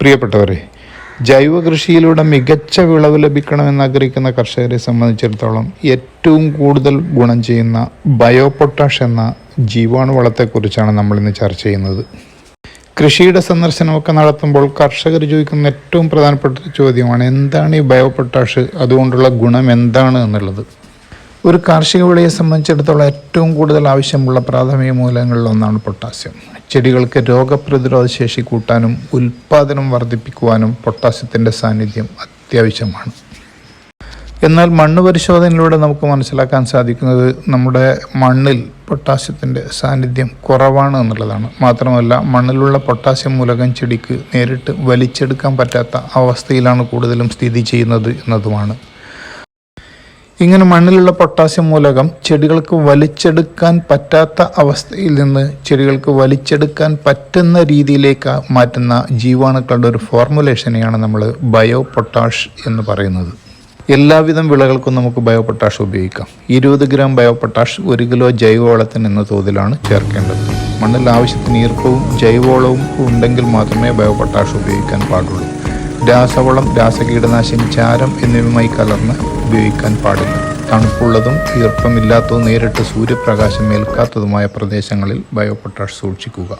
പ്രിയപ്പെട്ടവരെ, ജൈവ കൃഷിയിലൂടെ മികച്ച വിളവ് ലഭിക്കണമെന്ന് ആഗ്രഹിക്കുന്ന കർഷകരെ സംബന്ധിച്ചിടത്തോളം ഏറ്റവും കൂടുതൽ ഗുണം ചെയ്യുന്ന ബയോ പൊട്ടാഷ് എന്ന ജീവാണുവളത്തെക്കുറിച്ചാണ് നമ്മളിന്ന് ചർച്ച ചെയ്യുന്നത്. കൃഷിയുടെ സന്ദർശനമൊക്കെ നടത്തുമ്പോൾ കർഷകർ ചോദിക്കുന്ന ഏറ്റവും പ്രധാനപ്പെട്ട ചോദ്യമാണ് എന്താണ് ഈ ബയോ പൊട്ടാഷ്, അതുകൊണ്ടുള്ള ഗുണം എന്താണ് എന്നുള്ളത്. ഒരു കാർഷിക വിളയെ സംബന്ധിച്ചിടത്തോളം ഏറ്റവും കൂടുതൽ ആവശ്യമുള്ള പ്രാഥമിക മൂലകങ്ങളിലൊന്നാണ് പൊട്ടാസ്യം. ചെടികൾക്ക് രോഗപ്രതിരോധ ശേഷി കൂട്ടാനും ഉൽപ്പാദനം വർദ്ധിപ്പിക്കുവാനും പൊട്ടാസ്യത്തിൻ്റെ സാന്നിധ്യം അത്യാവശ്യമാണ്. എന്നാൽ മണ്ണ് പരിശോധനയിലൂടെ നമുക്ക് മനസ്സിലാക്കാൻ സാധിക്കുന്നത് നമ്മുടെ മണ്ണിൽ പൊട്ടാസ്യത്തിൻ്റെ സാന്നിധ്യം കുറവാണ് എന്നുള്ളതാണ്. മാത്രമല്ല, മണ്ണിലുള്ള പൊട്ടാസ്യം മൂലകം ചെടിക്ക് നേരിട്ട് വലിച്ചെടുക്കാൻ പറ്റാത്ത അവസ്ഥയിലാണ് കൂടുതലും സ്ഥിതി ചെയ്യുന്നത് എന്നതുമാണ്. ഇങ്ങനെ മണ്ണിലുള്ള പൊട്ടാസ്യം മൂലകം ചെടികൾക്ക് വലിച്ചെടുക്കാൻ പറ്റാത്ത അവസ്ഥയിൽ നിന്ന് ചെടികൾക്ക് വലിച്ചെടുക്കാൻ പറ്റുന്ന രീതിയിലേക്ക് മാറ്റുന്ന ജീവാണുക്കളുടെ ഒരു ഫോർമുലേഷനെയാണ് നമ്മൾ ബയോ പൊട്ടാഷ് എന്ന് പറയുന്നത്. എല്ലാവിധം വിളകൾക്കും നമുക്ക് ബയോ പൊട്ടാഷ് ഉപയോഗിക്കാം. 20 ഗ്രാം ബയോ പൊട്ടാഷ് 1 കിലോ ജൈവവളത്തിന് എന്ന തോതിലാണ് ചേർക്കേണ്ടത്. മണ്ണിൽ ആവശ്യത്തിന് ഈർപ്പവും ജൈവവളവും ഉണ്ടെങ്കിൽ മാത്രമേ ബയോ പൊട്ടാഷ് ഉപയോഗിക്കാൻ പാടുള്ളൂ. രാസവളം, രാസകീടനാശിനി, ചാരം എന്നിവയുമായി കലർന്ന് ഉപയോഗിക്കാൻ പാടില്ല. തണുപ്പുള്ളതും ഈർപ്പമില്ലാത്തതും നേരിട്ട് സൂര്യപ്രകാശം ഏൽക്കാത്തതുമായ പ്രദേശങ്ങളിൽ ബയോ പൊട്ടാഷ് സൂക്ഷിക്കുക.